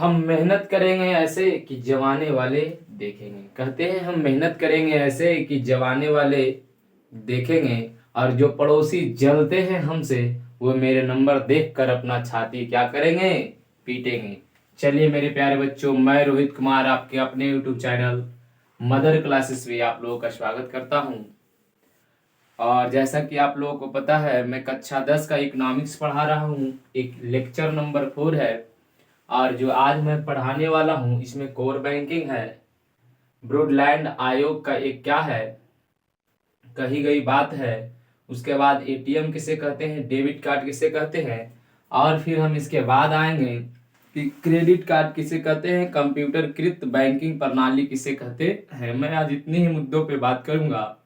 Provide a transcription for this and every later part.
हम मेहनत करेंगे ऐसे कि जवाने वाले देखेंगे। कहते हैं हम मेहनत करेंगे ऐसे कि जवाने वाले देखेंगे, और जो पड़ोसी जलते हैं हमसे वो मेरे नंबर देखकर अपना छाती क्या करेंगे, पीटेंगे। चलिए मेरे प्यारे बच्चों, मैं रोहित कुमार आपके अपने यूट्यूब चैनल मदर क्लासेस में आप लोगों का स्वागत करता हूं। और जैसा कि आप लोगों को पता है, मैं कक्षा 10 का इकोनॉमिक्स पढ़ा रहा हूं। एक लेक्चर नंबर 4 है, और जो आज मैं पढ़ाने वाला हूं इसमें कोर बैंकिंग है, ब्रॉडलैंड आयोग का एक क्या है, कही गई बात है, उसके बाद एटीएम किसे कहते हैं, डेबिट कार्ड किसे कहते हैं, और फिर हम इसके बाद आएंगे कि क्रेडिट कार्ड किसे कहते हैं, कंप्यूटरकृत बैंकिंग प्रणाली किसे कहते हैं। मैं आज इतने ही मुद्दों पे बात करूंगा,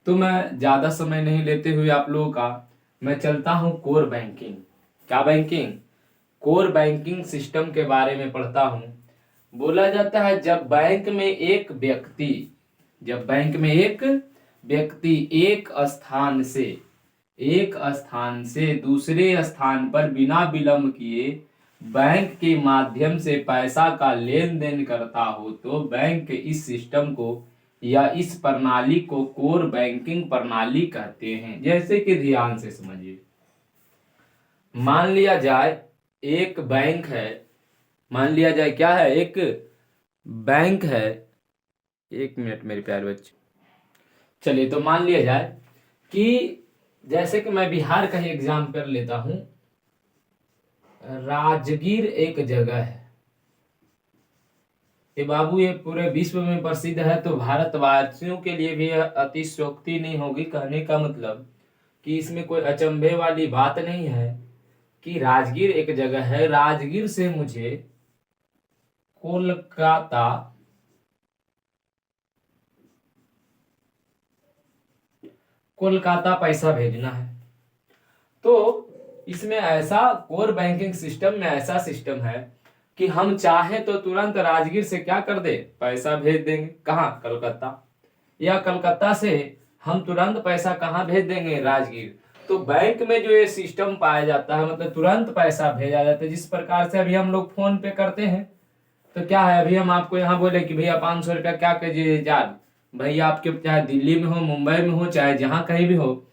तो मैं ज्यादा समय नहीं लेते हुए आप लोगों का मैं चलता हूं कोर बैंकिंग। क्या बैंकिंग? कोर बैंकिंग सिस्टम के बारे में पढ़ता हूं। बोला जाता है जब बैंक में एक व्यक्ति एक स्थान से दूसरे स्थान पर बिना विलंब किए बैंक के माध्यम से पैसा का लेन देन करता हो तो बैंक के इस सिस्टम को या इस प्रणाली को कोर बैंकिंग प्रणाली कहते हैं। जैसे कि ध्यान से समझिए, मान लिया जाए एक बैंक है, मान लिया जाए क्या है, एक बैंक है। एक मिनट मेरे प्यारे बच्चे, चलिए तो मान लिया जाए कि जैसे कि मैं बिहार का ही एग्जाम्पल लेता हूं। राजगीर एक जगह है, ये बाबू ये पूरे विश्व में प्रसिद्ध है, तो भारतवासियों के लिए भी अतिशयोक्ति नहीं होगी कहने का मतलब कि इसमें कोई अचंभे वाली बात नहीं है कि राजगीर एक जगह है। राजगीर से मुझे कोलकाता पैसा भेजना है, तो इसमें ऐसा कोर बैंकिंग सिस्टम में ऐसा सिस्टम है कि हम चाहे तो तुरंत राजगीर से क्या कर दे, पैसा भेज देंगे। कहाँ? कलकत्ता। या कलकत्ता से हम तुरंत पैसा कहाँ भेज देंगे, राजगीर। तो बैंक में जो ये सिस्टम पाया जाता है, मतलब तुरंत पैसा भेजा जाता है, जिस प्रकार से अभी हम लोग फोन पे करते हैं। तो क्या है, अभी हम आपको यहाँ बोले कि भैया 500 रुपया क्या कीजिए रिचार्ज, भैया आपके चाहे दिल्ली में हो, मुंबई में हो, चाहे जहां कहीं भी हो,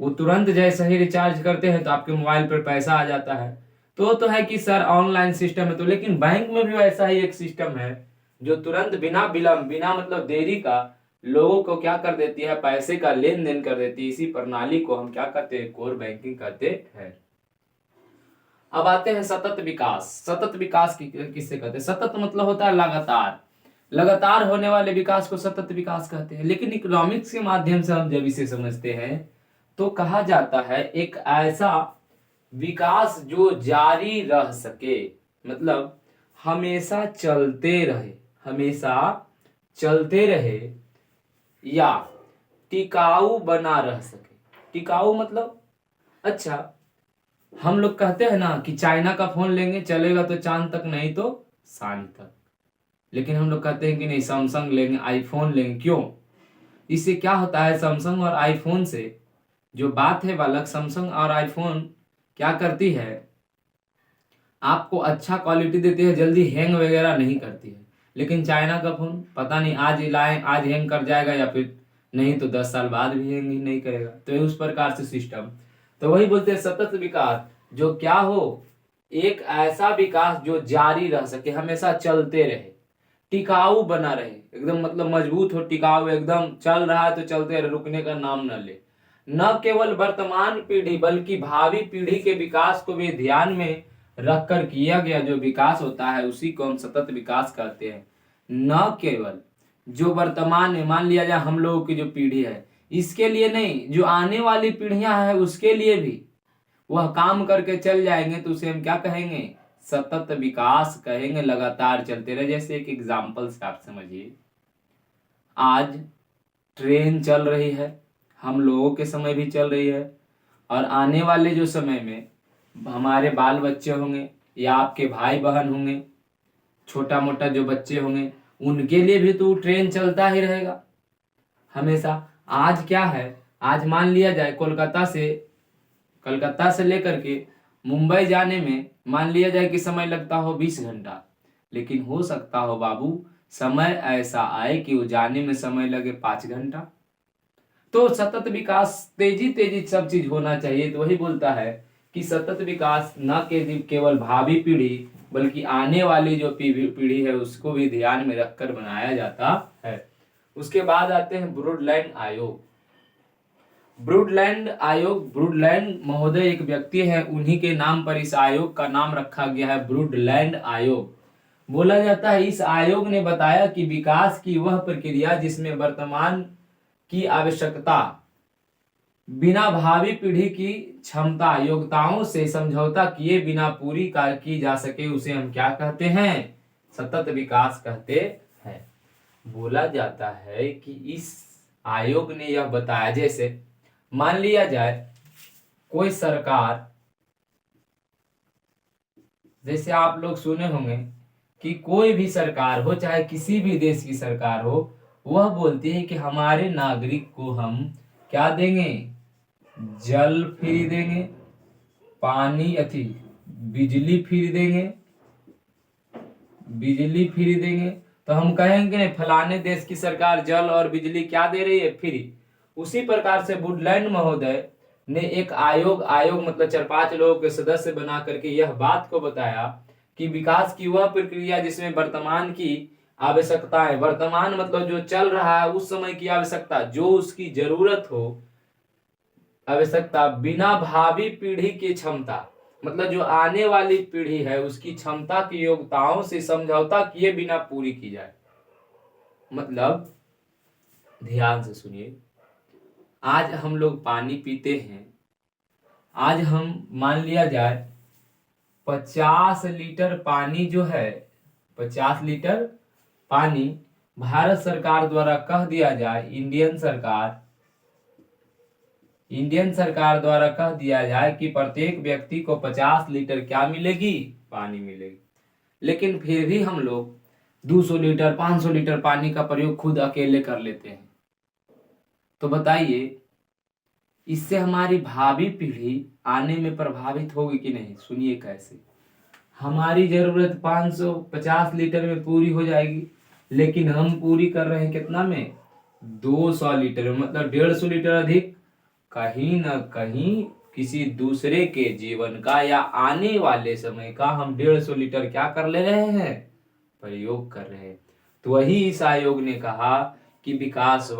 वो तुरंत जैसे ही रिचार्ज करते हैं तो आपके मोबाइल पर पैसा आ जाता है। तो है कि सर ऑनलाइन सिस्टम है, तो लेकिन बैंक में भी ऐसा ही एक सिस्टम है जो तुरंत बिना विलंब, बिना मतलब देरी का लोगों को क्या कर देती है, पैसे का लेन देन कर देती है। इसी प्रणाली को हम क्या कहते हैं, कोर बैंकिंग कहते हैं। अब आते हैं सतत विकास। सतत विकास किससे कहते हैं? सतत मतलब होता है लगातार, लगातार होने वाले विकास को सतत विकास कहते हैं। लेकिन इकोनॉमिक्स के माध्यम से हम जब इसे समझते हैं तो कहा जाता है एक ऐसा विकास जो जारी रह सके, मतलब हमेशा चलते रहे, हमेशा चलते रहे, या टिकाऊ बना रह सके। टिकाऊ मतलब, अच्छा हम लोग कहते हैं ना कि चाइना का फोन लेंगे चलेगा तो चांद तक, नहीं तो शान तक। लेकिन हम लोग कहते हैं कि नहीं सैमसंग लेंगे, आईफोन लेंगे। क्यों? इससे क्या होता है, सैमसंग और आईफोन से जो बात है बालक, सैमसंग और आईफोन क्या करती है, आपको अच्छा क्वालिटी देती है, जल्दी हैंग वगैरह नहीं करती है। लेकिन चाइना का फोन पता नहीं आज लाए आज हैंग कर जाएगा, या फिर नहीं तो 10 साल बाद भी हैंग ही नहीं करेगा। तो उस प्रकार से सिस्टम, तो वही बोलते हैं सतत विकास, जो क्या हो, एक ऐसा विकास जो जारी रह सके, हमेशा चलते रहे, टिकाऊ बना रहे, एकदम मतलब मजबूत हो, टिकाऊ, एकदम चल रहा है तो चलते रहे, रुकने का नाम न ले। न केवल वर्तमान पीढ़ी बल्कि भावी पीढ़ी के विकास को भी ध्यान में रखकर किया गया जो विकास होता है उसी को हम सतत विकास कहते हैं। न केवल जो वर्तमान में, मान लिया जाए हम लोगों की जो पीढ़ी है इसके लिए नहीं, जो आने वाली पीढ़ियां हैं उसके लिए भी वह काम करके चल जाएंगे, तो उसे हम क्या कहेंगे, सतत विकास कहेंगे। लगातार चलते रहे। जैसे एक एग्जाम्पल से आप समझिए, आज ट्रेन चल रही है, हम लोगों के समय भी चल रही है, और आने वाले जो समय में हमारे बाल बच्चे होंगे या आपके भाई बहन होंगे, छोटा मोटा जो बच्चे होंगे, उनके लिए भी तो ट्रेन चलता ही रहेगा हमेशा। आज क्या है, आज मान लिया जाए कलकत्ता से लेकर के मुंबई जाने में मान लिया जाए कि समय लगता हो 20 घंटा, लेकिन हो सकता हो बाबू समय ऐसा आए कि वो जाने में समय लगे 5 घंटा। तो सतत विकास तेजी तेजी सब चीज होना चाहिए। तो वही बोलता है कि सतत विकास न केवल भावी पीढ़ी बल्कि आने वाली जो पीढ़ी है उसको भी ध्यान में रखकर बनाया जाता है। उसके बाद आते हैं ब्रूडलैंड आयोग। ब्रूडलैंड महोदय एक व्यक्ति है, उन्हीं के नाम पर इस आयोग का नाम रखा गया है ब्रूडलैंड आयोग। बोला जाता है इस आयोग ने बताया कि विकास की वह प्रक्रिया जिसमें वर्तमान की आवश्यकता बिना भावी पीढ़ी की क्षमता योग्यताओं से समझौता किए बिना पूरी की जा सके उसे हम क्या कहते हैं? सतत विकास कहते हैं। बोला जाता है कि इस आयोग ने यह बताया, जैसे मान लिया जाए कोई सरकार, जैसे आप लोग सुने होंगे कि कोई भी सरकार हो चाहे किसी भी देश की सरकार हो, वह बोलती है कि हमारे नागरिक को हम क्या देंगे? जल फ्री देंगे, पानी बिजली फ्री देंगे। तो हम कहेंगे नहीं फलाने देश की सरकार जल और बिजली क्या दे रही है? फ्री। उसी प्रकार से वुडलैंड महोदय ने एक आयोग मतलब 4-5 लोगों के सदस्य बना करके यह बात को बताया कि विकास की वह प्रक्रिया जिसमें वर्तमान की आवश्यकताएं, वर्तमान मतलब जो चल रहा है उस समय की आवश्यकता, जो उसकी जरूरत हो आवश्यकता, बिना भावी पीढ़ी की क्षमता मतलब जो आने वाली पीढ़ी है उसकी क्षमता की योग्यताओं से समझौता किए बिना पूरी की जाए। मतलब ध्यान से सुनिए, आज हम लोग पानी पीते हैं, आज हम मान लिया जाए 50 लीटर पानी जो है, 50 लीटर पानी भारत सरकार द्वारा कह दिया जाए, इंडियन सरकार द्वारा कह दिया जाए कि प्रत्येक व्यक्ति को 50 लीटर क्या मिलेगी? पानी मिलेगी। लेकिन फिर भी हम लोग 200 लीटर 500 लीटर पानी का प्रयोग खुद अकेले कर लेते हैं। तो बताइए इससे हमारी भावी पीढ़ी आने में प्रभावित होगी कि नहीं? सुनिए कैसे। हमारी जरूरत 550 लीटर में पूरी हो जाएगी, लेकिन हम पूरी कर रहे हैं कितना में? 200 लीटर में, मतलब 150 लीटर अधिक। कहीं ना कहीं किसी दूसरे के जीवन का या आने वाले समय का हम 150 लीटर क्या कर ले रहे हैं? प्रयोग कर रहे हैं। तो वही इस आयोग ने कहा कि विकास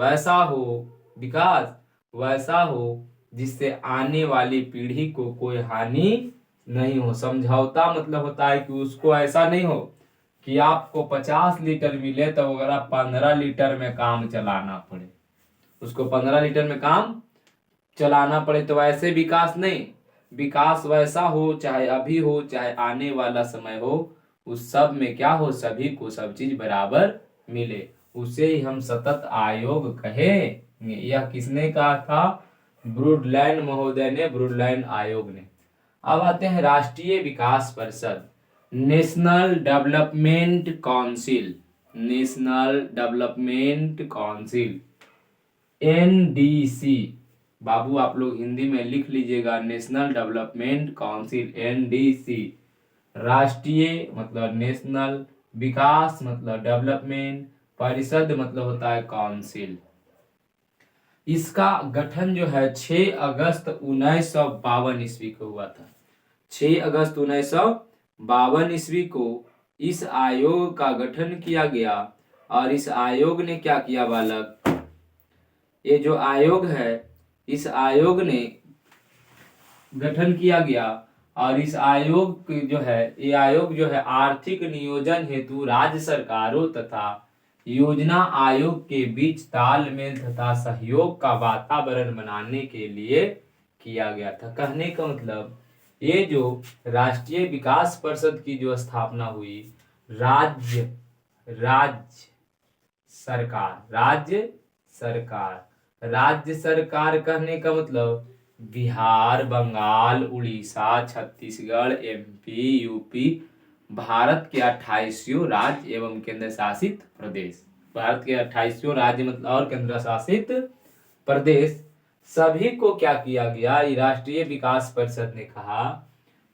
वैसा हो जिससे आने वाली पीढ़ी को कोई हानि नहीं हो। समझौता मतलब होता है कि उसको ऐसा नहीं हो कि आपको 50 लीटर मिले तो अगर आप 15 लीटर में काम चलाना पड़े, उसको 15 लीटर में काम चलाना पड़े। तो वैसे विकास नहीं, विकास वैसा हो चाहे अभी हो चाहे आने वाला समय हो, उस सब में क्या हो? सभी को सब चीज बराबर मिले, उसे ही हम सतत आयोग कहे। यह किसने कहा था? ब्रूडलैंड महोदय ने, ब्रूडलैंड आयोग ने। अब आते हैं राष्ट्रीय विकास परिषद, नेशनल डेवलपमेंट काउंसिल, एनडीसी। बाबू आप लोग हिंदी में लिख लीजिएगा, नेशनल डेवलपमेंट काउंसिल, एनडीसी। राष्ट्रीय मतलब नेशनल, विकास मतलब डेवलपमेंट, परिषद मतलब होता है काउंसिल। इसका गठन जो है 6 अगस्त 1952 ईस्वी को हुआ था। 6 अगस्त 1952 ईस्वी को इस आयोग का गठन किया गया। और इस आयोग ने क्या किया बालक? ये जो आयोग है, इस आयोग ने गठन किया गया और इस आयोग ये आयोग जो है आर्थिक नियोजन हेतु राज्य सरकारों तथा योजना आयोग के बीच तालमेल तथा सहयोग का वातावरण बनाने के लिए किया गया था। कहने का मतलब ये जो राष्ट्रीय विकास परिषद की जो स्थापना हुई, राज्य सरकार कहने का मतलब बिहार, बंगाल, उड़ीसा, छत्तीसगढ़, एमपी, यूपी, भारत के 28 राज्य एवं केंद्र शासित प्रदेश, भारत के 28 राज्य मतलब और केंद्र शासित प्रदेश, सभी को क्या किया गया? राष्ट्रीय विकास परिषद ने कहा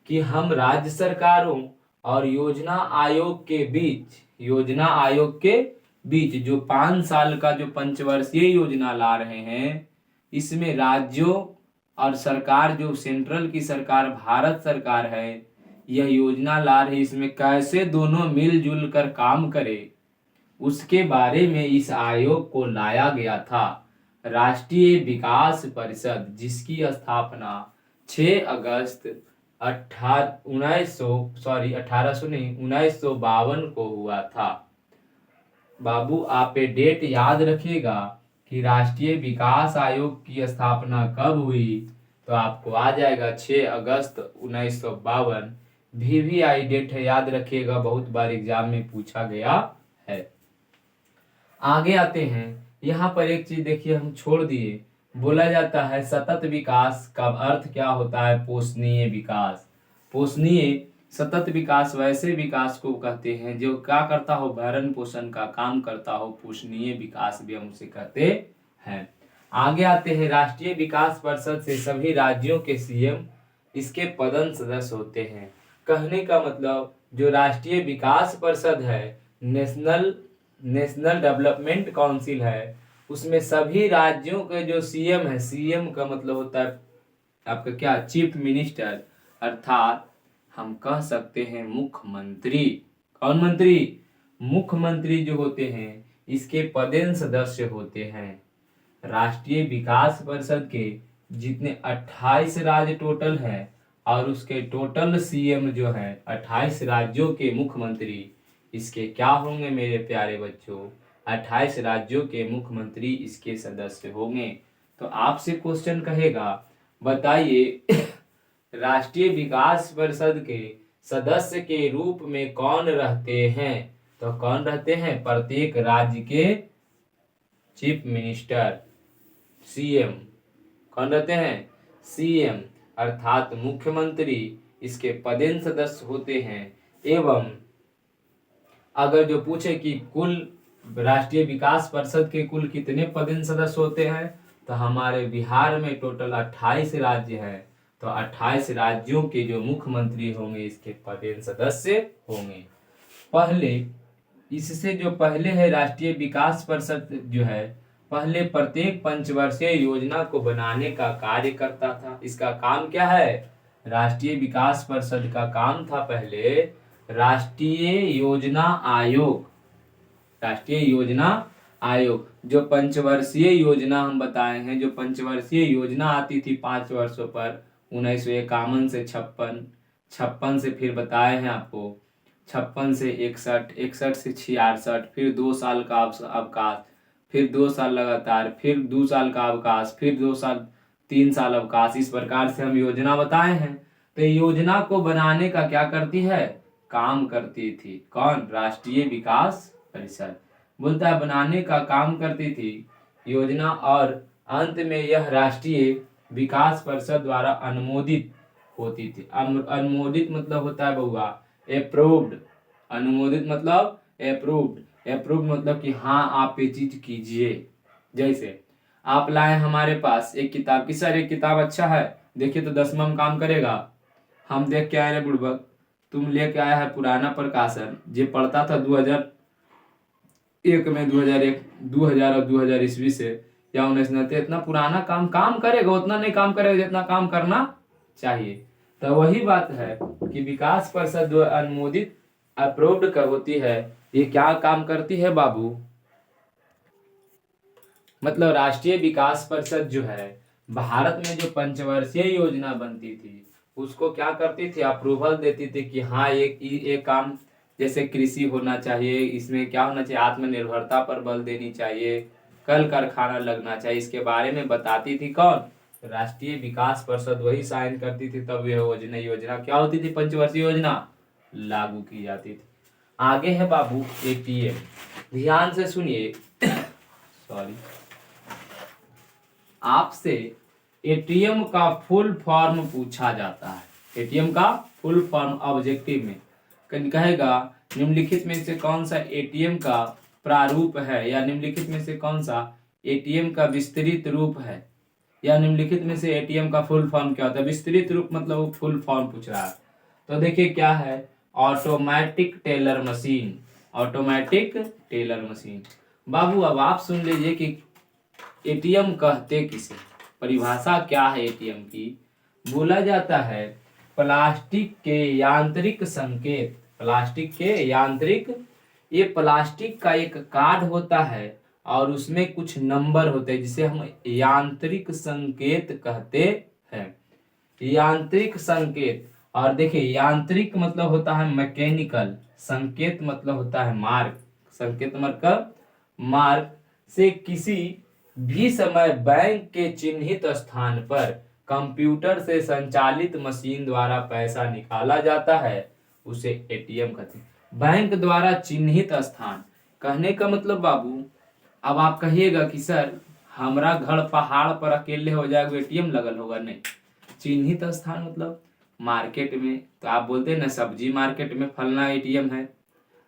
कि हम राज्य सरकारों और योजना आयोग के बीच जो 5 साल का जो पंचवर्षीय योजना ला रहे हैं, इसमें राज्यों और सरकार जो सेंट्रल की सरकार भारत सरकार है, यह योजना ला रही, इसमें कैसे दोनों मिलजुल कर काम करे, उसके बारे में इस आयोग को लाया गया था। राष्ट्रीय विकास परिषद, जिसकी स्थापना 6 अगस्त 1952 को हुआ था। बाबू आप ये डेट याद रखिएगा कि राष्ट्रीय विकास आयोग की स्थापना कब हुई, तो आपको आ जाएगा 6 अगस्त 1952। VVI डेट है, याद रखिएगा, बहुत बार एग्जाम में पूछा गया है। आगे आते हैं, यहाँ पर एक चीज देखिए हम छोड़ दिए, बोला जाता है सतत विकास का अर्थ क्या होता है, पोषणीय विकास। पोषणीय सतत विकास वैसे विकास को कहते हैं जो क्या करता हो, भरण पोषण का काम करता हो, पोषणीय विकास भी हम उसे कहते हैं। आगे आते हैं, राष्ट्रीय विकास परिषद से सभी राज्यों के CM इसके पदन सदस्य होते हैं। कहने का मतलब जो राष्ट्रीय विकास परिषद है, नेशनल डेवलपमेंट काउंसिल है, उसमें सभी राज्यों के जो CM है, CM का मतलब होता है आपका क्या, चीफ मिनिस्टर, अर्थात हम कह सकते हैं मुख्यमंत्री। कौन मंत्री? मुख्यमंत्री जो होते हैं इसके पदेन सदस्य होते हैं। राष्ट्रीय विकास परिषद के जितने 28 राज्य टोटल हैं और उसके टोटल CM जो है 28 राज्यों के मुख्यमंत्री, इसके क्या होंगे मेरे प्यारे बच्चों, 28 राज्यों के मुख्यमंत्री इसके सदस्य होंगे। तो आपसे क्वेश्चन कहेगा, बताइए राष्ट्रीय विकास परिषद के सदस्य के रूप में कौन रहते हैं, तो कौन रहते हैं, प्रत्येक राज्य के चीफ मिनिस्टर, CM। कौन रहते हैं, CM अर्थात मुख्यमंत्री इसके पदेन सदस्य होते हैं। एवं अगर जो पूछे कि कुल राष्ट्रीय विकास परिषद के कुल कितने पदेन सदस्य होते हैं, तो हमारे बिहार में टोटल 28 राज्य हैं, तो 28 राज्यों के जो मुख्यमंत्री होंगे इसके पदेन सदस्य होंगे। पहले इससे जो पहले है, राष्ट्रीय विकास परिषद जो है पहले प्रत्येक पंचवर्षीय योजना को बनाने का कार्य करता था। इसका काम क्या है, राष्ट्रीय विकास परिषद का काम था पहले राष्ट्रीय योजना आयोग, जो पंचवर्षीय योजना हम बताए हैं, जो पंचवर्षीय योजना आती थी 5 वर्षों पर, 1951 से 56 से फिर बताए हैं आपको 56 से 61, 61 से 66, फिर 2 साल का अवकाश, फिर 2 साल लगातार, फिर 2 साल का अवकाश, फिर 2 साल 3 साल अवकाश। इस प्रकार से हम योजना बताए हैं। तो योजना को बनाने का क्या करती है, काम करती थी। कौन, राष्ट्रीय विकास परिषद बोलता है बनाने का काम करती थी योजना, और अंत में यह राष्ट्रीय विकास परिषद द्वारा अनुमोदित होती थी। अनुमोदित मतलब होता है बउआ अप्रूव्ड, अनुमोदित मतलब अप्रूव्ड मतलब कि हाँ आप ये चीज कीजिए। जैसे आप लाए हमारे पास एक किताब कि सर एक किताब अच्छा है, देखिए तो 10वां में काम करेगा। हम देख के आए रे बुड़बक, तुम लेके आया है पुराना प्रकाशन, जो पढ़ता था 2001 में, 2000 और 2000 ईस्वी से या 1990, इतना पुराना काम करेगा, उतना नहीं काम करेगा जितना काम करना चाहिए। तो वही बात है कि विकास परिषद जो अनुमोदित अप्रूव्ड कर होती है, ये क्या काम करती है बाबू, मतलब राष्ट्रीय विकास परिषद जो है भारत में जो पंचवर्षीय योजना बनती थी उसको क्या करती थी, अप्रूवल देती थी कि हाँ एक काम, जैसे कृषि होना चाहिए, इसमें क्या होना चाहिए, आत्मनिर्भरता पर बल देनी चाहिए, कल कारखाना लगना चाहिए, इसके बारे में बताती थी कौन, राष्ट्रीय विकास परिषद। वही साइन करती थी, तब यह योजना क्या होती थी, पंचवर्षीय योजना लागू की जाती थी। आगे है बाबू ATM, ध्यान से सुनिए सॉरी, आपसे ATM का फुल फॉर्म पूछा जाता है। ATM का फुल फॉर्म ऑब्जेक्टिव में कहेगा निम्नलिखित में से कौन सा ATM का प्रारूप है, या निम्नलिखित में से कौन सा ATM का विस्तृत रूप है, या निम्नलिखित में से ATM का फुल फॉर्म क्या होता है। विस्तृत रूप मतलब वो फुल फॉर्म पूछ रहा है। तो देखिए क्या है, automatic teller machine, automatic teller machine. बाबू अब आप सुन लीजिए कि एटीएम कहते किसे, परिभाषा क्या है एटीएम की। बोला जाता है प्लास्टिक के यांत्रिक संकेत, प्लास्टिक के यांत्रिक, ये प्लास्टिक का एक कार्ड होता है और उसमें कुछ नंबर होते हैं जिसे हम यांत्रिक संकेत कहते हैं, यांत्रिक संकेत। और देखिए यांत्रिक मतलब होता है मैकेनिकल, संकेत मतलब होता है मार्ग, संकेत मतलब मार्ग से किसी भी समय बैंक के चिन्हित स्थान पर कंप्यूटर से संचालित मशीन द्वारा पैसा निकाला जाता है, उसे एटीएम कहते हैं। बैंक द्वारा चिन्हित स्थान कहने का मतलब बाबू, अब आप कहिएगा कि सर हमारा घर पहाड़ पर अकेले हो जाएगा एटीएम लगल होगा, नहीं। चिन्हित स्थान मतलब मार्केट में, तो आप बोलते हैं ना सब्जी मार्केट में फलना एटीएम है।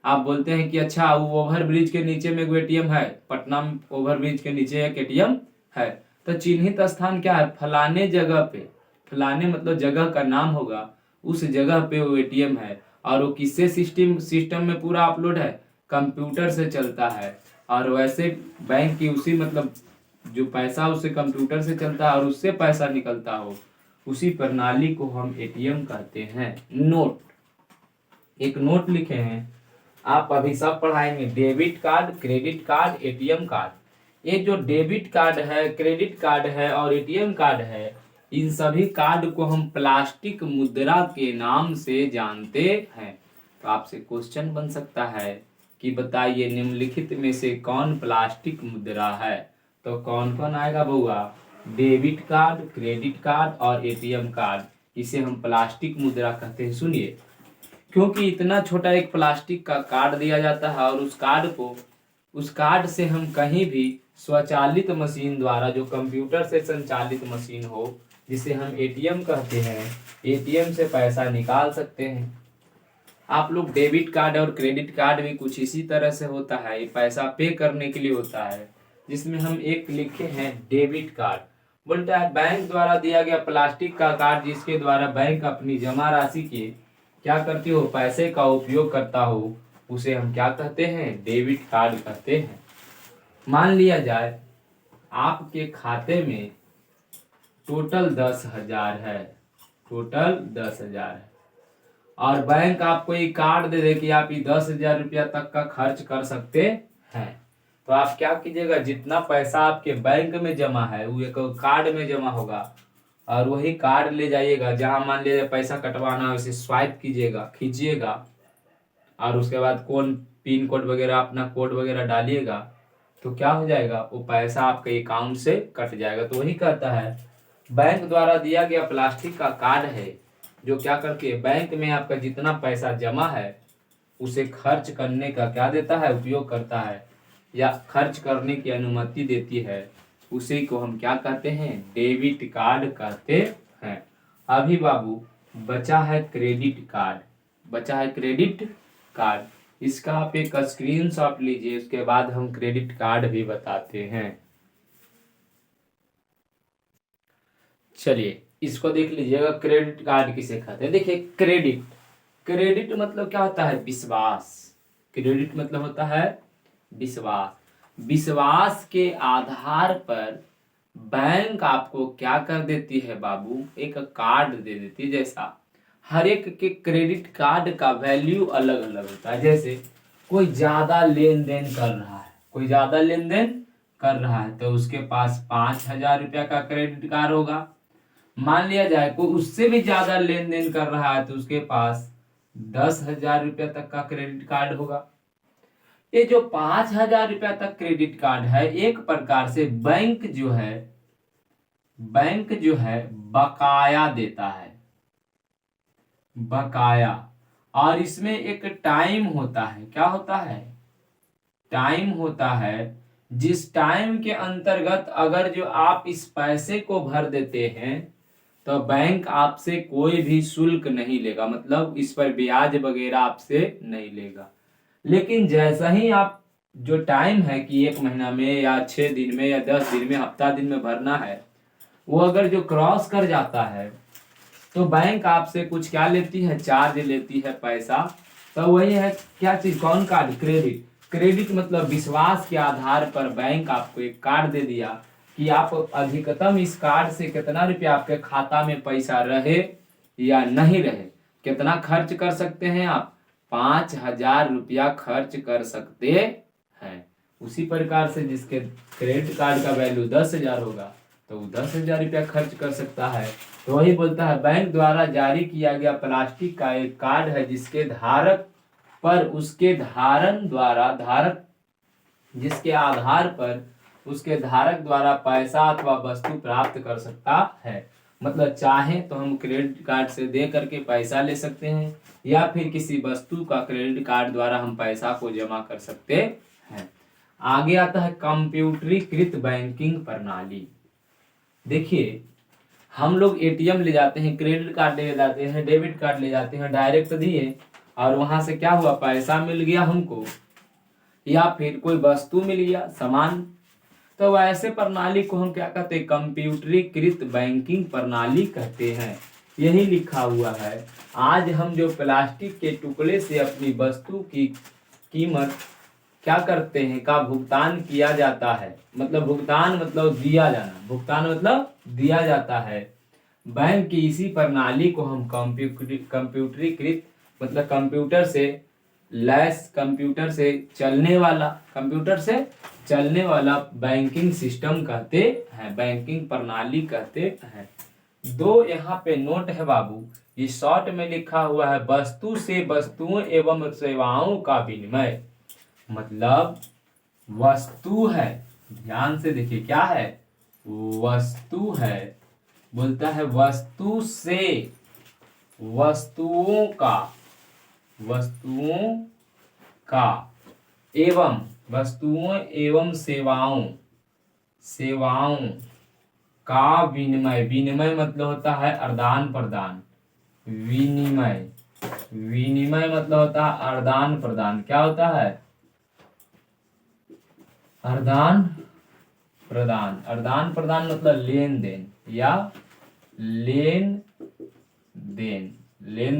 आप बोलते हैं कि अच्छा वो ओवर ब्रिज के नीचे में एटीएम है, पटना में ओवर ब्रिज के नीचे एक एटीएम है। तो चिन्हित स्थान क्या है, फलाने जगह पे, फलाने मतलब जगह का नाम होगा, उस जगह पे वो एटीएम है। और वो किससे सिस्टम में पूरा अपलोड है, कंप्यूटर से चलता है। और वैसे बैंक की उसी मतलब जो पैसा उससे कंप्यूटर से चलता है और उससे पैसा निकलता हो, उसी प्रणाली को हम एटीएम कहते हैं। नोट, एक नोट लिखे हैं, आप अभी सब पढ़ाएंगे, debit card, credit card, ATM card. ये जो डेबिट कार्ड है, क्रेडिट कार्ड है और एटीएम कार्ड है, इन सभी कार्ड को हम प्लास्टिक मुद्रा के नाम से जानते हैं। तो आपसे क्वेश्चन बन सकता है कि बताइए निम्नलिखित में से कौन प्लास्टिक मुद्रा है। तो कौन कौन आएगा बउआ, डेबिट कार्ड, क्रेडिट कार्ड और एटीएम कार्ड, इसे हम प्लास्टिक मुद्रा कहते हैं। सुनिए, क्योंकि इतना छोटा एक प्लास्टिक का कार्ड दिया जाता है और उस कार्ड से हम कहीं भी स्वचालित मशीन द्वारा, जो कंप्यूटर से संचालित मशीन हो, जिसे हम एटीएम कहते हैं, एटीएम से पैसा निकाल सकते हैं। आप लोग डेबिट कार्ड और क्रेडिट कार्ड भी कुछ इसी तरह से होता है, ये पैसा पे करने के लिए होता है। जिसमें हम एक लिखे हैं डेबिट कार्ड, बोलता है बैंक द्वारा दिया गया प्लास्टिक का कार्ड जिसके द्वारा बैंक अपनी जमा राशि के क्या करती हो, पैसे का उपयोग करता हो, उसे हम क्या कहते हैं, डेबिट कार्ड कहते हैं। मान लिया जाए आपके खाते में टोटल 10,000 है, टोटल 10,000 है, और बैंक आपको ये कार्ड दे दे कि आप ये 10,000 रुपया तक का खर्च कर सकते हैं। तो आप क्या कीजिएगा, जितना पैसा आपके बैंक में जमा है वो एक कार्ड में जमा होगा, और वही कार्ड ले जाइएगा जहां मान लीजिए पैसा कटवाना है, उसे स्वाइप कीजिएगा, खींचिएगा, और उसके बाद कौन पिन कोड वगैरह अपना कोड वगैरह डालिएगा, तो क्या हो जाएगा, वो पैसा आपके अकाउंट से कट जाएगा। तो वही कहता है बैंक द्वारा दिया गया प्लास्टिक का कार्ड है जो क्या करती है, बैंक में आपका जितना पैसा जमा है उसे खर्च करने का क्या देता है, उपयोग करता है, या खर्च करने की अनुमति देती है। उसी को हम क्या कहते हैं, डेबिट कार्ड कहते हैं। अभी बाबू बचा है क्रेडिट कार्ड, बचा है क्रेडिट कार्ड। इसका आप एक स्क्रीनशॉट लीजिए, उसके बाद हम क्रेडिट कार्ड भी बताते हैं। चलिए इसको देख लीजिएगा, क्रेडिट कार्ड किसे कहते हैं। देखिए क्रेडिट, क्रेडिट मतलब क्या होता है, विश्वास। क्रेडिट मतलब होता है विश्वास। विश्वास के आधार पर बैंक आपको क्या कर देती है बाबू, एक कार्ड दे देती है। जैसा हर एक के क्रेडिट कार्ड का वैल्यू अलग अलग होता है। जैसे कोई ज्यादा लेन देन कर रहा है, कोई ज्यादा लेन देन कर रहा है तो उसके पास 5,000 रुपया का क्रेडिट कार्ड होगा। मान लिया जाए कोई उससे भी ज्यादा लेन देन कर रहा है तो उसके पास 10,000 रुपया तक का क्रेडिट कार्ड होगा। ये जो 5,000 रुपया तक क्रेडिट कार्ड है, एक प्रकार से बैंक जो है बकाया देता है, बकाया। और इसमें एक टाइम होता है, क्या होता है, टाइम होता है, जिस टाइम के अंतर्गत अगर जो आप इस पैसे को भर देते हैं तो बैंक आपसे कोई भी शुल्क नहीं लेगा, मतलब इस पर ब्याज वगैरह आपसे नहीं लेगा। लेकिन जैसा ही आप जो टाइम है कि 1 महीना में या 6 दिन में या 10 दिन में, हफ्ता दिन में भरना है, वो अगर जो क्रॉस कर जाता है तो बैंक आपसे कुछ क्या लेती है, चार्ज लेती है, पैसा। तो वही है क्या चीज, कौन कार्ड, क्रेडिट। क्रेडिट मतलब विश्वास के आधार पर बैंक आपको एक कार्ड दे दिया कि आप अधिकतम इस कार्ड से कितना रुपया आपके खाता में पैसा रहे या नहीं रहे, कितना खर्च कर सकते हैं आप, 5,000 रुपया खर्च कर सकते हैं। उसी प्रकार से जिसके क्रेडिट कार्ड का वैल्यू 10,000 होगा तो वो 10,000 रुपया खर्च कर सकता है। तो वही बोलता है बैंक द्वारा जारी किया गया प्लास्टिक का एक कार्ड है जिसके धारक पर उसके धारण द्वारा, धारक जिसके आधार पर उसके धारक द्वारा पैसा अथवा वस्तु प्राप्त कर सकता है। मतलब चाहे तो हम क्रेडिट कार्ड से दे करके पैसा ले सकते हैं या फिर किसी वस्तु का क्रेडिट कार्ड द्वारा हम पैसा को जमा कर सकते हैं। आगे आता है कंप्यूटरीकृत बैंकिंग प्रणाली। देखिए हम लोग एटीएम ले जाते हैं, क्रेडिट कार्ड ले जाते हैं, डेबिट कार्ड ले जाते हैं, डायरेक्ट दिए और वहां से क्या हुआ, पैसा मिल गया हमको या फिर कोई वस्तु मिल गया, सामान। तो ऐसे प्रणाली को हम क्या कहते हैं, कंप्यूटरीकृत बैंकिंग प्रणाली कहते हैं। यही लिखा हुआ है। आज हम जो प्लास्टिक के टुकड़े से अपनी वस्तु की कीमत क्या करते हैं, का भुगतान किया जाता है, मतलब भुगतान मतलब दिया जाना, भुगतान मतलब दिया जाता है। बैंक की इसी प्रणाली को हम कंप्यूटरीकृत मतलब कंप्यूटर से लैस, कंप्यूटर से चलने वाला बैंकिंग सिस्टम कहते हैं, बैंकिंग प्रणाली कहते हैं। दो यहाँ पे नोट है बाबू, ये शॉर्ट में लिखा हुआ है वस्तु से वस्तुओं एवं सेवाओं का विनिमय। मतलब वस्तु है, ध्यान से देखिए क्या है, वस्तु है, बोलता है वस्तु से वस्तुओं का एवं वस्तुओं एवं सेवाओं का विनिमय। विनिमय मतलब होता है आदान प्रदान, विनिमय मतलब होता है आदान प्रदान। क्या होता है, आदान प्रदान मतलब लेन देन या लेन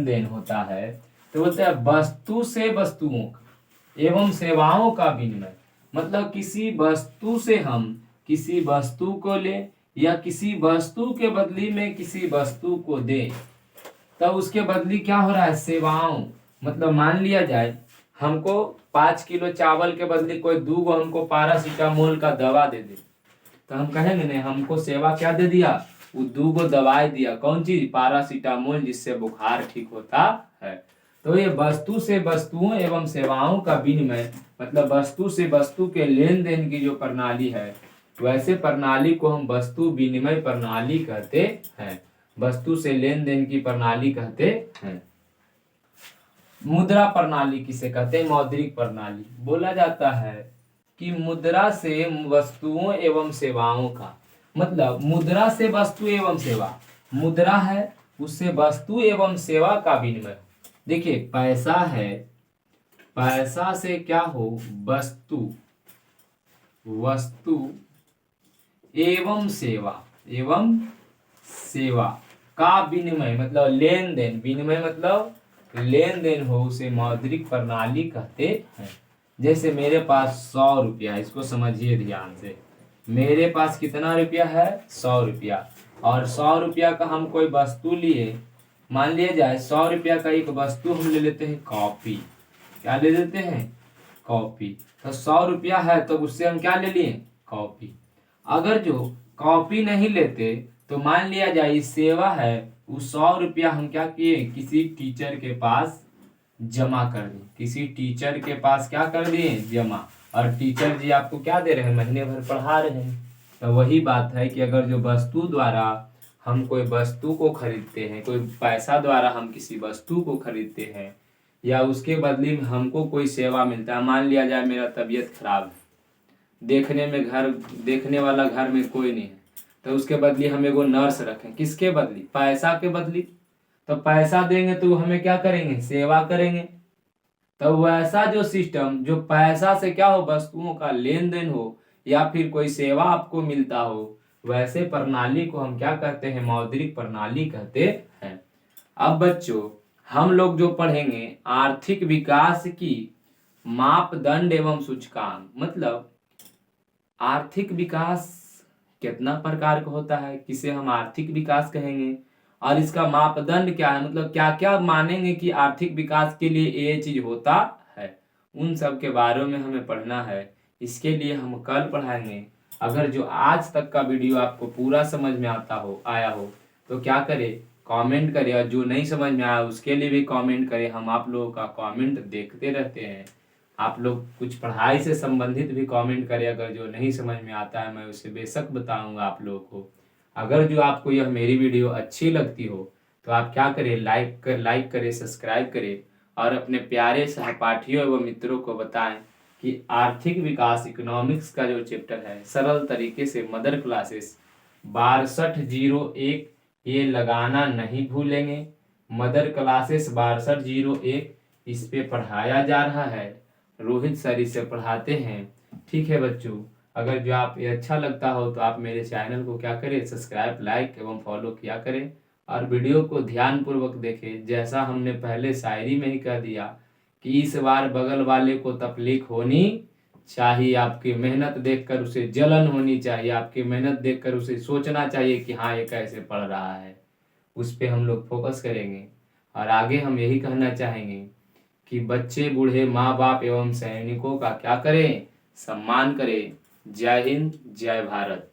देन होता है। तो बोलते हैं वस्तु से वस्तुओं एवं सेवाओं का विनिमय। मतलब किसी वस्तु से हम किसी वस्तु को ले या किसी वस्तु के बदली में किसी वस्तु को दे, तब उसके बदली क्या हो रहा है, सेवाओं। मतलब मान लिया जाए हमको 5 किलो चावल के बदले कोई 2 हमको पैरासीटामोल का दवा दे दे, तो हम कहेंगे नहीं, हमको सेवा क्या दे दिया, वो 2 दवाई दिया, कौन चीज, पैरासीटामोल, जिससे बुखार ठीक होता है। तो ये वस्तु से वस्तुओं एवं सेवाओं का विनिमय मतलब वस्तु से वस्तु के लेन देन की जो प्रणाली है, वैसे प्रणाली को हम वस्तु विनिमय प्रणाली कहते हैं, वस्तु से लेन देन की प्रणाली कहते हैं। मुद्रा प्रणाली किसे कहते हैं, मौद्रिक प्रणाली। बोला जाता है कि मुद्रा से वस्तुओं एवं सेवाओं का, मतलब मुद्रा से वस्तु एवं सेवा, मुद्रा है उससे वस्तु एवं सेवा का विनिमय। देखिए पैसा है, पैसा से क्या हो, वस्तु एवं सेवा का विनिमय मतलब लेन देन, विनिमय मतलब लेन देन हो, उसे मौद्रिक प्रणाली कहते हैं। जैसे मेरे पास 100 रुपया, इसको समझिए ध्यान से, मेरे पास कितना रुपया है, 100 रुपया, और 100 रुपया का हम कोई वस्तु लिए, मान लिया जाए 100 रुपया का एक वस्तु हम ले लेते हैं, कॉपी। क्या ले लेते हैं, कॉपी। तो 100 रुपया है तो उससे हम क्या ले लिए, कॉपी। अगर जो कॉपी नहीं लेते तो मान लिया जाए ये सेवा है, उस 100 रुपया हम क्या किए, किसी टीचर के पास जमा कर दिए, किसी टीचर के पास क्या कर दिए, जमा। और टीचर जी आपको क्या दे रहे हैं, महीने भर पढ़ा रहे हैं। तो वही बात है कि अगर जो वस्तु द्वारा हम कोई वस्तु को खरीदते हैं, कोई पैसा द्वारा हम किसी वस्तु को खरीदते हैं या उसके बदले में हमको कोई सेवा मिलता है। मान लिया जाए मेरा तबीयत खराब है, देखने वाला घर में कोई नहीं है, तो उसके बदले हम एगो नर्स रखें, किसके बदली, पैसा के बदली। तो पैसा देंगे तो हमें क्या करेंगे, सेवा करेंगे। तो वैसा जो सिस्टम, जो पैसा से क्या हो, वस्तुओं का लेन देन हो या फिर कोई सेवा आपको मिलता हो, वैसे प्रणाली को हम क्या कहते हैं, मौद्रिक प्रणाली कहते हैं। अब बच्चों हम लोग जो पढ़ेंगे आर्थिक विकास की मापदंड एवं सूचकांक, मतलब आर्थिक विकास कितना प्रकार का होता है, किसे हम आर्थिक विकास कहेंगे, और इसका मापदंड क्या है, मतलब क्या क्या मानेंगे कि आर्थिक विकास के लिए ये चीज होता है, उन सब के बारे में हमें पढ़ना है। इसके लिए हम कल पढ़ाएंगे। अगर जो आज तक का वीडियो आपको पूरा समझ में आया हो तो क्या करे, कमेंट करे, और जो नहीं समझ में आया उसके लिए भी कमेंट करे। हम आप लोगों का कमेंट देखते रहते हैं। आप लोग कुछ पढ़ाई से संबंधित भी कमेंट करें, अगर जो नहीं समझ में आता है मैं उसे बेशक बताऊंगा आप लोगों को। अगर जो आपको यह मेरी वीडियो अच्छी लगती हो तो आप क्या करें, लाइक करें, सब्सक्राइब करें, और अपने प्यारे सहपाठियों एवं मित्रों को बताएं कि आर्थिक विकास इकोनॉमिक्स का जो चैप्टर है सरल तरीके से मदर क्लासेस 6201 ये लगाना नहीं भूलेंगे। मदर क्लासेस 6201 इस पे पढ़ाया जा रहा है, रोहित सर इसे पढ़ाते हैं। ठीक है बच्चों, अगर जो आप ये अच्छा लगता हो तो आप मेरे चैनल को क्या करें, सब्सक्राइब, लाइक एवं फॉलो किया करें, और वीडियो को ध्यान पूर्वक देखें। जैसा हमने पहले शायरी में ही कह दिया कि इस बार बगल वाले को तकलीफ होनी चाहिए, आपकी मेहनत देखकर उसे जलन होनी चाहिए, आपकी मेहनत देखकर उसे सोचना चाहिए कि हाँ ये कैसे पढ़ रहा है। उस पे हम लोग फोकस करेंगे। और आगे हम यही कहना चाहेंगे कि बच्चे, बूढ़े, माँ बाप एवं सैनिकों का क्या करें, सम्मान करें। जय हिंद, जय भारत।